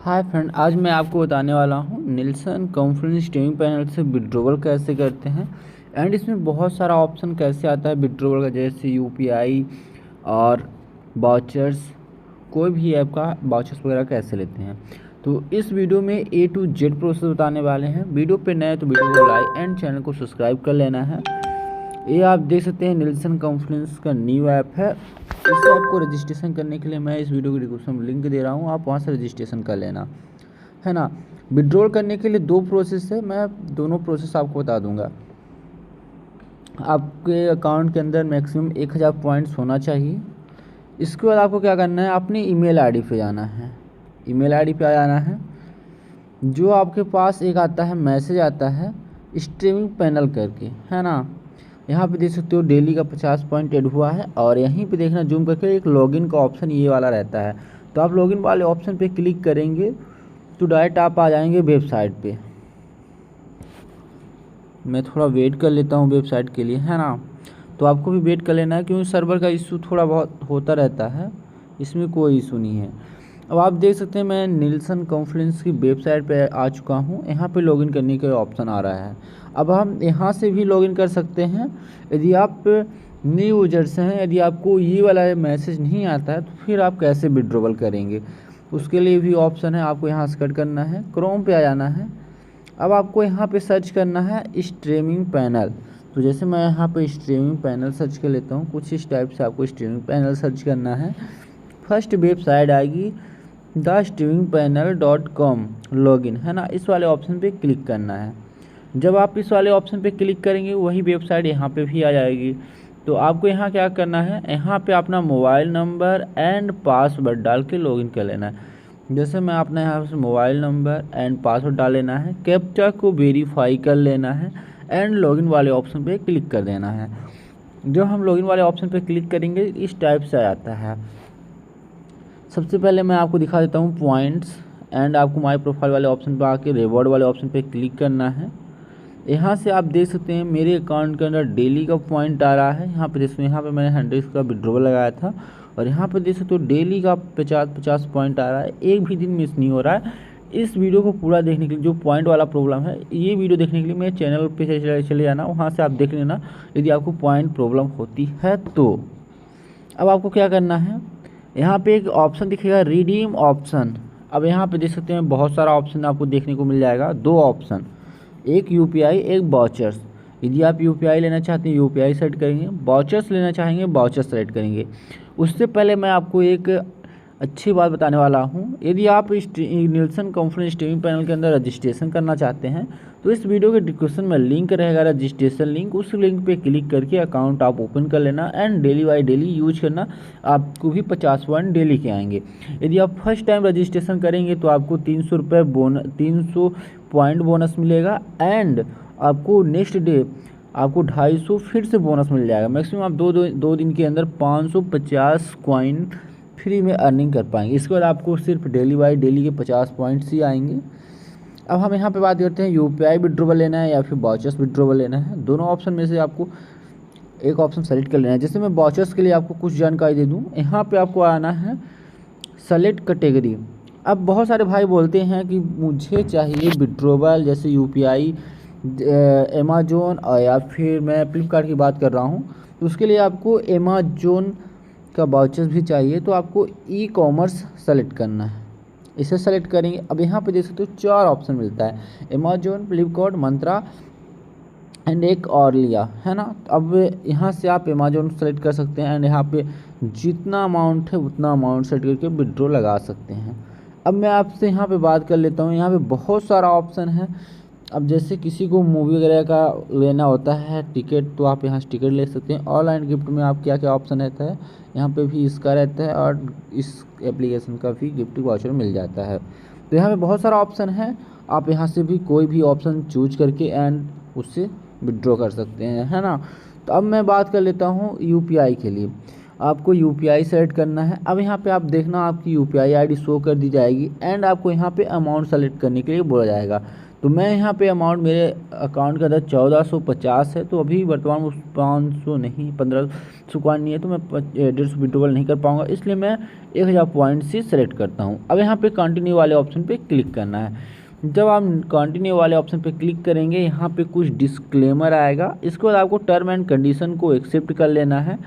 Hi friend, आज मैं आपको बताने वाला हूँ निल्सन कॉन्फ्रेंस स्ट्रीमिंग पैनल से विड्रॉवल कैसे करते हैं। एंड इसमें बहुत सारा ऑप्शन कैसे आता है विड्रॉवल का, जैसे यूपीआई और वाउचर्स, कोई भी ऐप का वाउचर्स वगैरह कैसे लेते हैं। तो इस वीडियो में A to Z प्रोसेस बताने वाले हैं। वीडियो पे नए तो वीडियो को लाइक एंड चैनल को सब्सक्राइब कर लेना है। ये आप देख सकते हैं निल्सन कॉन्फ्रेंस का न्यू ऐप है। इस ऐप को रजिस्ट्रेशन करने के लिए मैं इस वीडियो के डिस्क्रिप्शन में लिंक दे रहा हूँ, आप वहाँ से रजिस्ट्रेशन कर लेना है ना। विड्रॉल करने के लिए दो प्रोसेस है, मैं दोनों प्रोसेस आपको बता दूंगा। आपके अकाउंट के अंदर मैक्सिमम 1000 पॉइंट्स होना चाहिए। इसके बाद आपको क्या करना है, अपनी ईमेल आईडी पे जाना है। ईमेल आईडी पे आ जाना है, जो आपके पास एक आता है मैसेज आता है स्ट्रीमिंग पैनल करके, है ना। यहाँ पे देख सकते हो डेली का 50 पॉइंट ऐड हुआ है। और यहीं पे देखना जूम करके एक लॉगिन का ऑप्शन ये वाला रहता है। तो आप लॉगिन वाले ऑप्शन पे क्लिक करेंगे तो डायरेक्ट आप आ जाएंगे वेबसाइट पे। मैं थोड़ा वेट कर लेता हूँ वेबसाइट के लिए, है ना। तो आपको भी वेट कर लेना है, क्योंकि सर्वर का इशू थोड़ा बहुत होता रहता है, इसमें कोई इशू नहीं है। अब आप देख सकते हैं मैं निल्सन कॉन्फ्रेंस की वेबसाइट पे आ चुका हूँ। यहाँ पे लॉगिन करने का ऑप्शन आ रहा है। अब हम यहाँ से भी लॉगिन कर सकते हैं यदि आप न्यू यूजर्स हैं। यदि आपको ये वाला मैसेज नहीं आता है तो फिर आप कैसे विड्रॉवल करेंगे, उसके लिए भी ऑप्शन है। आपको यहाँ से कट करना है, क्रोम पे आ जाना है। अब आपको यहाँ पे सर्च करना है स्ट्रीमिंग पैनल। तो जैसे मैं यहाँ पे स्ट्रीमिंग पैनल सर्च कर लेता हूँ, कुछ इस टाइप से आपको स्ट्रीमिंग पैनल सर्च करना है। फर्स्ट वेबसाइट आएगी thestreamingpanel.com लॉगिन, है ना। इस वाले ऑप्शन पे क्लिक करना है। जब आप इस वाले ऑप्शन पे क्लिक करेंगे वही वेबसाइट यहाँ पे भी आ जाएगी। तो आपको यहाँ क्या करना है, यहाँ पे अपना मोबाइल नंबर एंड पासवर्ड डाल के लॉगिन कर लेना है। जैसे मैं अपना यहाँ से मोबाइल नंबर एंड पासवर्ड डाल लेना है, कैप्चा को वेरीफाई कर लेना है एंड लॉगिन वाले ऑप्शन पे क्लिक कर देना है। जब हम लॉगिन वाले ऑप्शन पे क्लिक करेंगे इस टाइप से आ जाता है। सबसे पहले मैं आपको दिखा देता हूँ पॉइंट्स। एंड आपको माई प्रोफाइल वाले ऑप्शन पर आके रिवॉर्ड वाले ऑप्शन पे क्लिक करना है। यहाँ से आप देख सकते हैं मेरे अकाउंट के अंदर डेली का पॉइंट आ रहा है। यहाँ पे देख सकते हैं, यहाँ पे मैंने 100 का विड्रॉवल लगाया था और यहाँ पे देख सकते हो डेली का 50 पॉइंट आ रहा है। एक भी दिन मिस नहीं हो रहा है। इस वीडियो को पूरा देखने के लिए, जो पॉइंट वाला प्रॉब्लम है, ये वीडियो देखने के लिए मेरे चैनल पे चले जाना, वहाँ से आप देख लेना यदि आपको पॉइंट प्रॉब्लम होती है तो। अब आपको क्या करना है, यहाँ पे एक ऑप्शन दिखेगा रिडीम ऑप्शन। अब यहाँ पे देख सकते हैं बहुत सारा ऑप्शन आपको देखने को मिल जाएगा, दो ऑप्शन, एक यूपीआई एक वाउचर्स। यदि आप यूपीआई लेना चाहते हैं यूपीआई सेलेक्ट करेंगे, वाउचर्स लेना चाहेंगे वाउचर्स सेलेक्ट करेंगे। उससे पहले मैं आपको एक अच्छी बात बताने वाला हूँ। यदि आप इस निल्सन कॉन्फ्रेंस स्ट्रीमिंग पैनल के अंदर रजिस्ट्रेशन करना चाहते हैं तो इस वीडियो के डिस्क्रिप्शन में लिंक रहेगा, रजिस्ट्रेशन लिंक। उस लिंक पे क्लिक करके अकाउंट आप ओपन कर लेना and daily by daily use करना। आपको भी 50 पॉइंट डेली के आएंगे। यदि आप फर्स्ट टाइम रजिस्ट्रेशन करेंगे तो आपको 300 रुपये 300 पॉइंट बोनस मिलेगा। एंड आपको नेक्स्ट डे आपको 250 फिर से बोनस मिल जाएगा। मैक्सिमम आप दो दिन के अंदर 550 कॉइन फ्री में अर्निंग कर पाएंगे। इसके बाद आपको सिर्फ डेली बाई डेली के 50 पॉइंट्स ही आएंगे। अब हम यहाँ पे बात करते हैं यूपीआई विड्रॉवल लेना है या फिर वाउचर्स विड्रॉवल लेना है। दोनों ऑप्शन में से आपको एक ऑप्शन सेलेक्ट कर लेना है। जैसे मैं वाउचर्स के लिए आपको कुछ जानकारी दे दूँ, यहाँ पे आपको आना है सेलेक्ट कैटेगरी। अब बहुत सारे भाई बोलते हैं कि मुझे चाहिए विड्रॉवल, जैसे यूपीआई, अमेजोन या फिर मैं फ्लिपकार्ट की बात कर रहा हूँ, तो उसके लिए आपको अमेजोन का वाउचर्स भी चाहिए। तो आपको ई कॉमर्स सेलेक्ट करना है, इसे सेलेक्ट करेंगे। अब यहाँ पे देख सकते हो 4 ऑप्शन मिलता है, अमेजोन, फ्लिपकार्ट, मंत्रा एंड एक और लिया, है ना। अब यहाँ से आप अमेजोन सेलेक्ट कर सकते हैं एंड यहाँ पे जितना अमाउंट है उतना अमाउंट सेट करके विड्रॉ लगा सकते हैं। अब मैं आपसे यहाँ पे बात कर लेता हूँ, यहाँ पे बहुत सारा ऑप्शन है। अब जैसे किसी को मूवी वगैरह का लेना होता है टिकट, तो आप यहाँ से टिकट ले सकते हैं। ऑनलाइन गिफ्ट में आप क्या क्या ऑप्शन रहता है, यहाँ पे भी इसका रहता है और इस एप्लीकेशन का भी गिफ्ट वाउचर मिल जाता है। तो यहाँ पे बहुत सारा ऑप्शन है, आप यहाँ से भी कोई भी ऑप्शन चूज करके एंड उससे विड्रॉ कर सकते हैं, है ना। तो अब मैं बात कर लेता हूँ यूपीआई के लिए। आपको यूपीआई सेलेक्ट करना है। अब यहाँ पे आप देखना आपकी यूपीआई आईडी शो कर दी जाएगी एंड आपको यहाँ पे अमाउंट सेलेक्ट करने के लिए बोला जाएगा। तो मैं यहाँ पे अमाउंट मेरे अकाउंट के अंदर 1450 है, तो अभी वर्तमान में 500 नहीं 1500 कॉइन नहीं है, तो मैं 150 विड्रॉल नहीं कर पाऊँगा, इसलिए मैं 1000 पॉइंट से सेलेक्ट करता हूँ। अब यहाँ पे कंटिन्यू वाले ऑप्शन पे क्लिक करना है। जब आप कंटिन्यू वाले ऑप्शन पे क्लिक करेंगे, यहाँ पे कुछ डिस्क्लेमर आएगा, इसके बाद आपको टर्म एंड कंडीशन को एक्सेप्ट कर लेना है,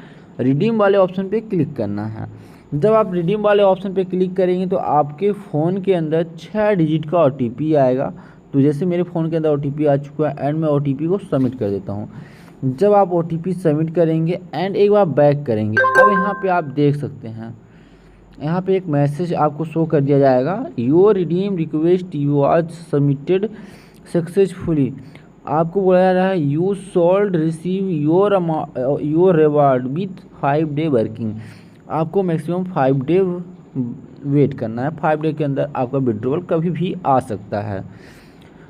रिडीम वाले ऑप्शन पे क्लिक करना है। जब आप रिडीम वाले ऑप्शन पे क्लिक करेंगे तो आपके फ़ोन के अंदर 6 डिजिट का OTP आएगा। तो जैसे मेरे फ़ोन के अंदर OTP आ चुका है एंड मैं OTP को सबमिट कर देता हूँ। जब आप OTP सबमिट करेंगे एंड एक बार बैक करेंगे, अब यहाँ पे आप देख सकते हैं, यहाँ पे एक मैसेज आपको शो कर दिया जाएगा, योर रिडीम रिक्वेस्ट यू आज सबमिटेड सक्सेसफुली। आपको बोला जा रहा है you sold receive your reward with 5 day working. आपको मैक्सिमम 5 डे वेट करना है, 5 डे के अंदर आपका विड्रॉल कभी भी आ सकता है।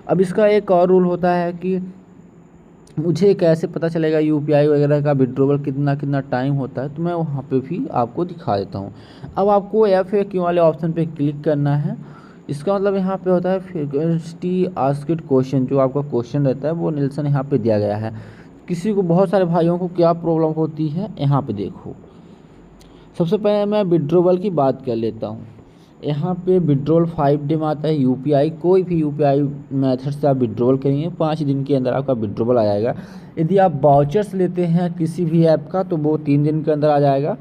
अब इसका एक और रूल होता है कि मुझे कैसे पता चलेगा UPI वगैरह का विड्रॉल कितना टाइम होता है, तो मैं वहाँ पे भी आपको दिखा देता हूँ। अब आपको FAQ वाले ऑप्शन पे क्लिक करना है। इसका मतलब यहाँ पे होता है फ्रीक्वेंटली आस्क्ड क्वेश्चन, जो आपका क्वेश्चन रहता है वो निल्सन यहाँ पे दिया गया है। किसी को, बहुत सारे भाइयों को क्या प्रॉब्लम होती है, यहाँ पे देखो। सबसे पहले मैं विड्रॉल की बात कर लेता हूँ। यहाँ पे विड्रॉल 5 डे में आता है। UPI, कोई भी UPI मेथड से आप विड्रॉल करेंगे 5 दिन के अंदर आपका विड्रॉल आ जाएगा। यदि आप वाउचर्स लेते हैं किसी भी ऐप का तो वो 3 दिन के अंदर आ जाएगा,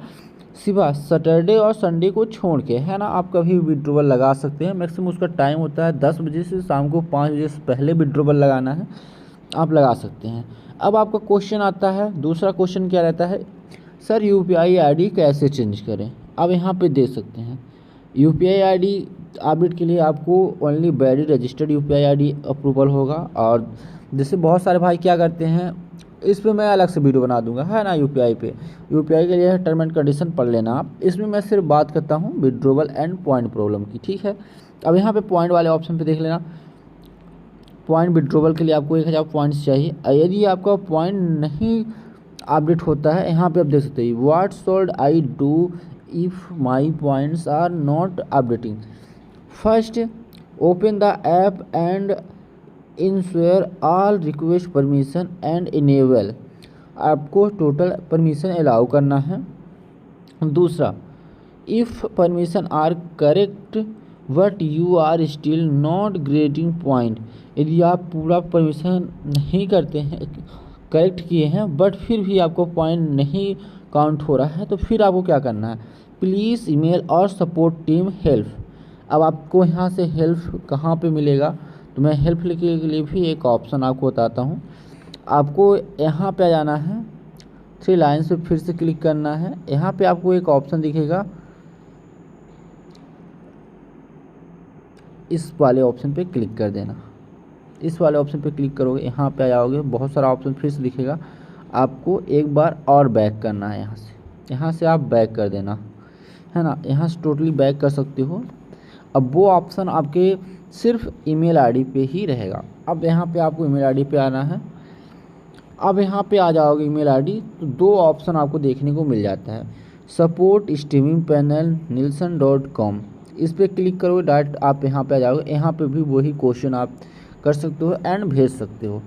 सिवाय सैटरडे और संडे को छोड़ के, है ना। आप कभी विड्रॉल लगा सकते हैं। मैक्सिमम उसका टाइम होता है 10 बजे से शाम को 5 बजे से पहले विड्रॉल लगाना है, आप लगा सकते हैं। अब आपका क्वेश्चन आता है, दूसरा क्वेश्चन क्या रहता है, सर UPI ID कैसे चेंज करें। अब यहाँ पे देख सकते हैं UPI ID अपडेट के लिए आपको only valid registered UPI ID approval होगा। और जैसे बहुत सारे भाई क्या करते हैं, इस पे मैं अलग से वीडियो बना दूंगा, है ना। UPI के लिए टर्म एंड कंडीशन पढ़ लेना आप। इसमें मैं सिर्फ बात करता हूँ विड्रॉल एंड पॉइंट प्रॉब्लम की, ठीक है। अब यहाँ पे पॉइंट वाले ऑप्शन पे देख लेना। पॉइंट विड्रॉल के लिए आपको 1000 पॉइंट्स चाहिए। यदि आपका पॉइंट नहीं अपडेट होता है, यहाँ पे आप देख सकते हैं what should I do if my points are not updating. First open the app and ensure all request permission and enable. आपको टोटल परमिशन अलाउ करना है। दूसरा, if permission are correct but you are still not grading point. यदि आप पूरा permission नहीं करते हैं, करेक्ट किए हैं, बट फिर भी आपको पॉइंट नहीं काउंट हो रहा है, तो फिर आपको क्या करना है, प्लीज़ ईमेल और सपोर्ट टीम हेल्प। अब आपको यहाँ से हेल्प कहाँ पे मिलेगा, तो मैं हेल्प लिखने के लिए भी एक ऑप्शन आपको बताता हूँ। आपको यहाँ पे आ जाना है, 3 लाइन्स पे फिर से क्लिक करना है। यहाँ पे आपको एक ऑप्शन दिखेगा, इस वाले ऑप्शन पे क्लिक कर देना। इस वाले ऑप्शन पे क्लिक करोगे, यहाँ पे आ जाओगे, बहुत सारा ऑप्शन फिर से दिखेगा। आपको एक बार और बैक करना है, यहाँ से आप बैक कर देना, है ना। यहाँ से टोटली बैक कर सकते हो। अब वो ऑप्शन आपके सिर्फ ईमेल आईडी पे ही रहेगा। अब यहाँ पे आपको ईमेल आईडी पे आना है। अब यहाँ पे आ जाओगे ईमेल आईडी, तो 2 ऑप्शन आपको देखने को मिल जाता है, सपोर्ट स्ट्रीमिंग पैनल nielsen.com। इस पर क्लिक करोगे, डायरेक्ट आप यहाँ पे आ जाओगे। यहाँ पे भी वही क्वेश्चन आप कर सकते हो एंड भेज सकते हो।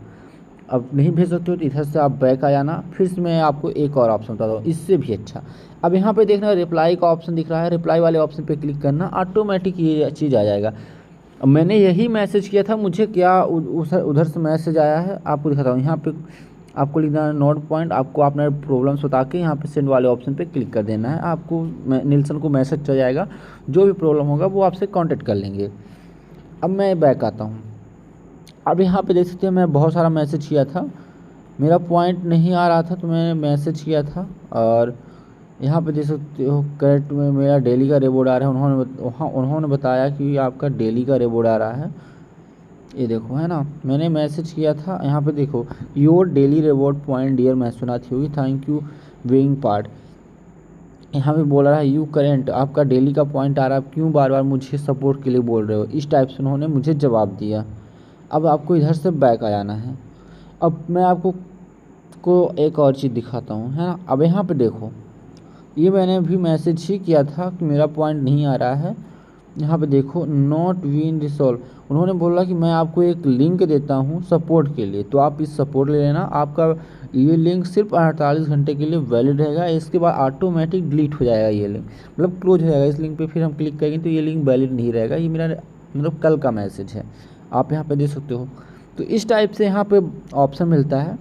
अब नहीं भेज सकते हो तो इधर से आप बैक आ जाना। फिर से मैं आपको एक और ऑप्शन बताता हूँ, इससे भी अच्छा। अब यहाँ पे देखना रिप्लाई का ऑप्शन दिख रहा है, रिप्लाई वाले ऑप्शन पे क्लिक करना, ऑटोमेटिक ये चीज़ आ जाएगा। अब मैंने यही मैसेज किया था, मुझे क्या उधर से मैसेज आया है आपको दिखाता हूँ। यहाँ पे आपको लिखना है नोट पॉइंट, आपको अपना प्रॉब्लम्स बता के यहाँ पे सेंड वाले ऑप्शन पे क्लिक कर देना है। आपको निल्सन को मैसेज चल जाएगा, जो भी प्रॉब्लम होगा वो आपसे कांटेक्ट कर लेंगे। अब मैं बैक आता हूँ। अब यहाँ पे देख सकते हैं मैं बहुत सारा मैसेज किया था, मेरा पॉइंट नहीं आ रहा था तो मैंने मैसेज किया था। और यहाँ पे देख सकते हो करेक्ट में मेरा डेली का रिवॉर्ड आ रहा है। उन्होंने बताया कि आपका डेली का रिवॉर्ड आ रहा है, ये देखो, है ना। मैंने मैसेज किया था, यहाँ पे देखो, your daily reward point dear मैसुनाथी होगी, थैंक यू बीइंग पार्ट। यहाँ पे बोल रहा है यू करेंट, आपका डेली का पॉइंट आ रहा है, क्यों बार बार मुझे सपोर्ट के लिए बोल रहे हो, इस टाइप से उन्होंने मुझे जवाब दिया। अब आपको इधर से बैक आ जाना है। अब मैं आपको एक और चीज़ दिखाता हूँ, है ना। अब यहाँ पे देखो, ये मैंने भी मैसेज ही किया था कि मेरा पॉइंट नहीं आ रहा है, यहाँ पे देखो नॉट बीन रिसॉल्व, उन्होंने बोला कि मैं आपको एक लिंक देता हूँ सपोर्ट के लिए, तो आप इस सपोर्ट ले लेना। आपका ये लिंक सिर्फ 48 घंटे के लिए वैलिड रहेगा, इसके बाद ऑटोमेटिक डिलीट हो जाएगा ये लिंक, मतलब क्लोज हो जाएगा। इस लिंक पे फिर हम क्लिक करेंगे तो ये लिंक वैलिड नहीं रहेगा। ये मेरा मतलब कल का मैसेज है, आप यहाँ पे देख सकते हो। तो इस टाइप से यहाँ पे ऑप्शन मिलता है।